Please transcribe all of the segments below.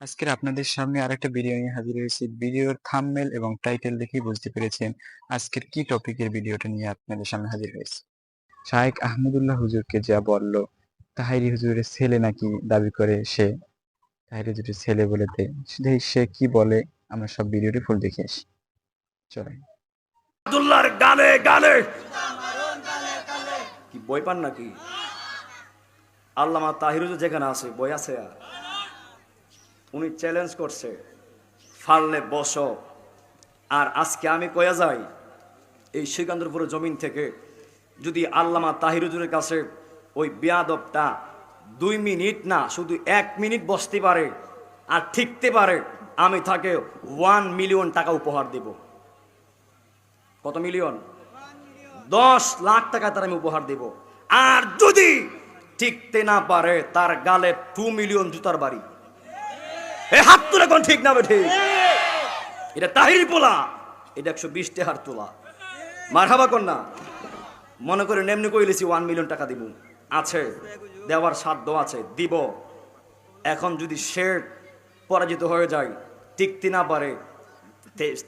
আজকের আপনাদের সামনে আরেকটা ভিডিও নিয়ে হাজির হয়েছি। ভিডিওর থাম্বনেল এবং টাইটেল দেখেই বুঝতে পেরেছেন আজকের কি টপিকের ভিডিওটা নিয়ে আপনাদের সামনে হাজির হয়েছি। শায়েখ আহমদুল্লাহ হুজুরকে যা বলল, তাহিরি হুজুরের ছেলে নাকি দাবি করে সে, তাহিরি হুজুরের ছেলে বলে দেয়, সে কি বলে আমরা সব ভিডিওটি ফুল দেখে আসি। চলেন। আব্দুল্লাহর গালে গালে কি বই পান নাকি? আল্লামা তাহির হুজুর যেখানে আছে বই আছে, আর উনি চ্যালেঞ্জ করছে ফাললে বসো। আর আজকে আমি কয়া যাই এই সিকান্দরপুরের জমিন থেকে যদি আল্লামা তাহির হুজুরের কাছে ওই বেয়াদবটা 2 মিনিট না শুধু 1 মিনিট বসতে পারে আর ঠিকতে পারে, আমি তাকে 1 মিলিয়ন টাকা উপহার দেব। কত মিলিয়ন? 10 লাখ টাকা তার আমি উপহার দেব। আর যদি ঠিকতে না পারে তার গালে 2 মিলিয়ন জুতার বাড়ি। এ হাত তুলে কোন ঠিক না বেঠে? এটা তাহিরি পোলা, এটা 120 টাকার তোলা। মারহাবা কোন না? মনে করে এমনি কইলেছি 1 মিলিয়ন টাকা দিব, আছে দেওয়ার সাধ্য আছে, দিব। এখন যদি সে পরাজিত হয়ে যায়, টিকতে না পারে,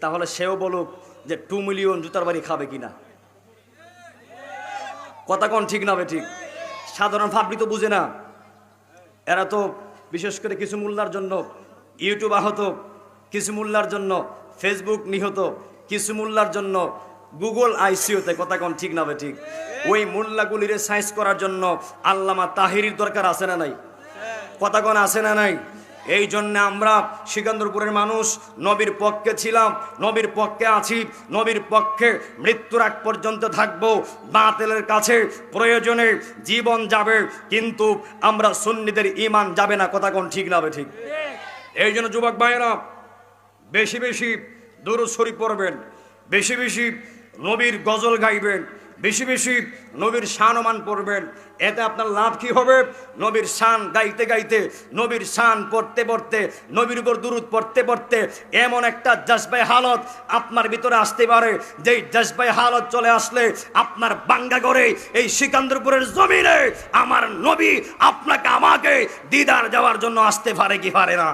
তাহলে সেও বলুক যে 2 মিলিয়ন জুতার বাড়ি খাবে কিনা। কথা কোন ঠিক না ঠিক? সাধারণ পাবলিক তো বুঝে না। এরা তো বিশেষ করে কিছু মোল্লার জন্য ইউটিউব আহত, কিছু মোল্লার জন্য ফেসবুক নিহত, কিছু মোল্লার জন্য গুগল আইসিইউতে। কথা কোন ঠিক না ঠিক? ওই মোল্লাগুলিরে সাইজ করার জন্য আল্লামা তাহিরির দরকার আছে না নাই? কথা কোন আছে না নাই? এই জন্য আমরা সিকান্দরপুরের মানুষ নবীর পক্ষে ছিলাম, নবীর পক্ষে আছি, নবীর পক্ষে মৃত্যুর আগ পর্যন্ত থাকবো। বাতিলের কাছে প্রয়োজনে জীবন যাবে, কিন্তু আমরা সুন্নিদের ঈমান যাবে না। কথা কোন ঠিক না ঠিক? এই জন্য যুবক ভাইয়েরা বেশি বেশি দুরূদ শরীফ পড়বেন, বেশি বেশি নবীর গজল গাইবেন, বেশি বেশি নবীর শানমান পড়বেন। এতে আপনার লাভ কি হবে? নবীর শান গাইতে গাইতে, নবীর শান পড়তে পড়তে, নবীর উপর দুরূদ পড়তে পড়তে এমন একটা জজবায়ে হালত আপনার ভিতরে আসতে পারে, যেই জজবায়ে হালত চলে আসলে আপনার বাঙ্গা করে এই সিকান্দরপুরের জমিনে আমার নবী আপনাকে আমাকে দিদার যাওয়ার জন্য আসতে পারে কি পারে না?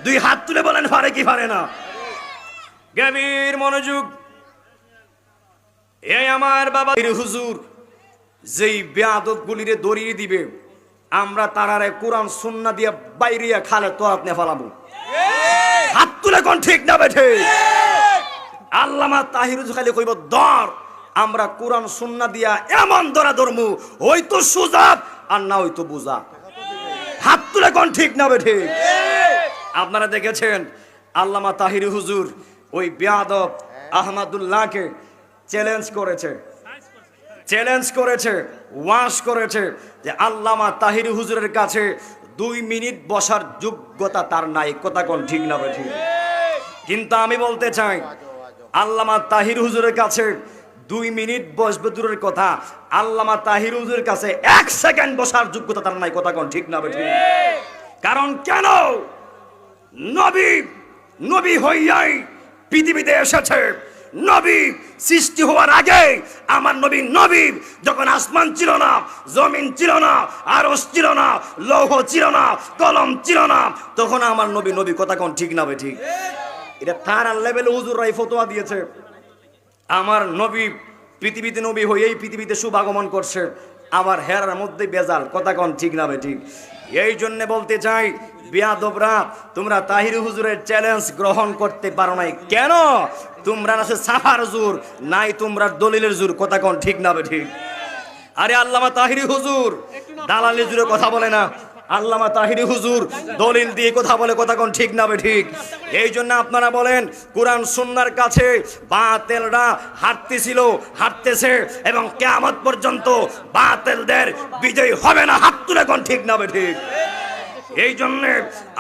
2 হাত তুলে বলেন পারে কি পারে না? গভীর মনোযোগ। এই আমার বাবা হুজুর যেই বেয়াদব গুলিরে দড়িয়ে দিবে, আমরা তারারে কোরআন সুন্নাহ দিয়ে বাইরিয়া খালে তো আপনি ফালাবো। হাত তুলে কোন ঠিক না বেঠে? আল্লামা তাহির হুজুর খালি কইব দর, আমরা কোরআন সুন্নাহ দিয়া এমন দরা ধরমু হয়তো সুজা আর না হয়তো বুঝা। হাত তুলে কোন ঠিক না বেঠে? আপনারা দেখেছেন আল্লামা তাহির হুজুর ওই বেয়াদব আহমদুল্লাহকে চ্যালেঞ্জ করেছে, ওয়াশ করেছে যে আল্লামা তাহির হুজুরের কাছে 2 মিনিট বসার যোগ্যতা তার নাই। কথা কোন ঠিক না ঠিক? কিন্তু আমি বলতে চাই আল্লামা তাহির হুজুরের কাছে 2 মিনিট বসবে দূরের কথা, আল্লামা তাহির হুজুরের কাছে 1 সেকেন্ড বসার যোগ্যতা তার নাই। কথা কোন ঠিক না ঠিক? কারণ কেন? নবী হইয়াই পৃথিবীতে এসেছে। নবী সৃষ্টি হওয়ার আগে আমার নবী যখন আসমান ছিল না, জমিন ছিল না, আরশ ছিল না, লৌহ ছিল না, কলম ছিল না, তখন আমার নবী। কথা কোন ঠিক না ঠিক? এটা তার লেভেলে হুজুররাই ফতোয়া দিয়েছে। আমার নবী পৃথিবীতে নবী হয়েই পৃথিবীতে শুভাগমন করছে, আবার হেরার মধ্যে বেজাল। কথা কোন ঠিক না ঠিক? এই জন্য বলতে চাই বেয়াদবরা, তোমরা তাহির হুজুরের চ্যালেঞ্জ গ্রহণ করতে পারো নাই কেন? তোমরা আছে সাফার জোর, নাই তোমরা দলিলের জোর। কথা কোন ঠিক না ঠিক? আরে আল্লামা তাহিরি হুজুর দালালের জোরে কথা বলে না, আল্লামা তাহিরি হুজুর দলিল দিয়ে কথা বলে। কথা কোন ঠিক না ঠিক? এই জন্য আপনারা বলেন কোরআন সুন্নাহর কাছে বাতিলরা হাঁটতেছে এবং কিয়ামত পর্যন্ত বাতিলদের বিজয় হবে না। হাত তুলে কোন ঠিক না ঠিক? এই জন্য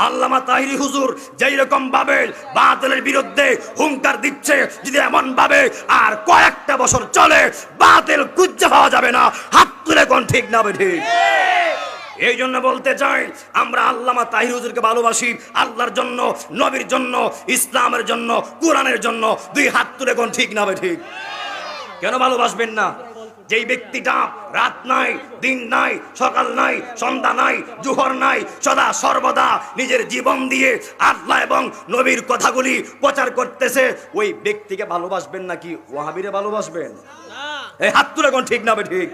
আল্লামা তাহিরি হুজুর যেই রকম ভাবে বাতিলের বিরুদ্ধে হুঙ্কার দিচ্ছে, যদি এমন ভাবে আর কয়েকটা বছর চলে বাতিল কুজ্জা পাওয়া যাবে না। হাত তুলে কোন ঠিক না ঠিক? এই জন্য বলতে চাই আমরা আল্লামা তাহির হুজুরকে ভালোবাসি আল্লাহর জন্য, নবীর জন্য, ইসলামের জন্য, কোরআনের জন্য। 2 হাত তুলে কোন ঠিক না ঠিক? কেন ভালোবাসবেন না? যেই ব্যক্তিটা রাত নাই, দিন নাই, সকাল নাই, সন্ধ্যা নাই, জোহর নাই, সদা সর্বদা নিজের জীবন দিয়ে আল্লাহ এবং নবীর কথাগুলি প্রচার করতেছে, ওই ব্যক্তিকে ভালোবাসবেন নাকি ওয়াহাবিরে ভালোবাসবেন? এই হাত তুলে কোন ঠিক না বে ঠিক?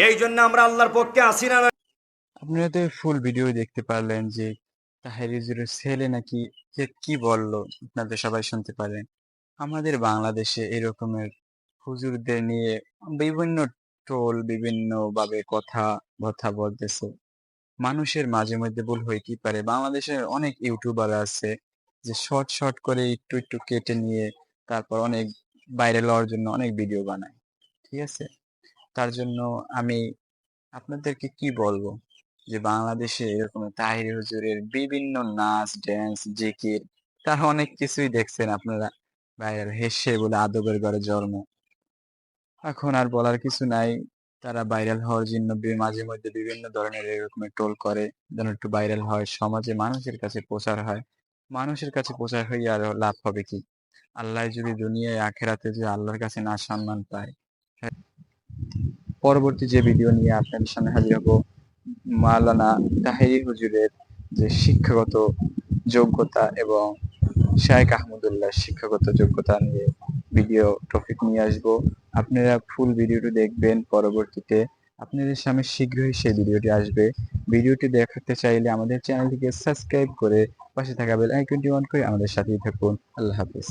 এই জন্য আমরা আল্লাহর পক্ষে আসি না। আপনারা তো ফুল ভিডিও দেখতে পারলেন যে তাহের হুজুরের ছেলে নাকি কে কি বললো, আপনাদের সবাই শুনতে পারলেন। আমাদের বাংলাদেশে এরকমের হুজুরদের নিয়ে বিভিন্ন ট্রোল বিভিন্ন ভাবে কথা কথা বলতেছে। মানুষের মাঝে মধ্যে ভুল হইতে পারে। বাংলাদেশের অনেক ইউটিউবার আছে যে শর্ট শর্ট করে একটু একটু কেটে নিয়ে তারপর অনেক ভাইরাল হওয়ার জন্য অনেক ভিডিও বানায়, ঠিক আছে? তার জন্য আমি আপনাদেরকে কি বলবো যে বাংলাদেশে এরকম তাহির হুজুরের বিভিন্ন নাচ ড্যান্স জিকির তার অনেক কিছুই দেখছেন আপনারা। ভাইরাল হেসে বলে আদবের ঘরে জন্ম। এখন আর বলার কিছু নাই। তারা ভাইরাল হওয়ার জন্য মাঝে মধ্যে বিভিন্ন ধরনের এরকম ট্রোল করে যেন একটু ভাইরাল হয়, সমাজে মানুষের কাছে প্রচার হয়। মানুষের কাছে প্রচার হয়ে আর লাভ হবে কি? আল্লাহ যদি দুনিয়ায় আখেরাতে যে আল্লাহর কাছে না সম্মান পায়। পরবর্তী যে ভিডিও নিয়ে আপনাদের সামনে হাজির হব, মাওলানা তাহেরি হুজুরের যে শিক্ষাগত যোগ্যতা এবং শায়েখ আহমদুল্লাহ শিক্ষাগত যোগ্যতা নিয়ে ভিডিও টপিক নিয়ে আসবো। আপনারা ফুল ভিডিওটি দেখবেন। পরবর্তীতে আপনাদের সামনে শীঘ্রই সেই ভিডিওটি আসবে। ভিডিওটি দেখাতে চাইলে আমাদের চ্যানেলটিকে সাবস্ক্রাইব করে পাশে থাকা বেল আইকনটি অন করে আমাদের সাথেই থাকুন। আল্লাহ হাফেজ।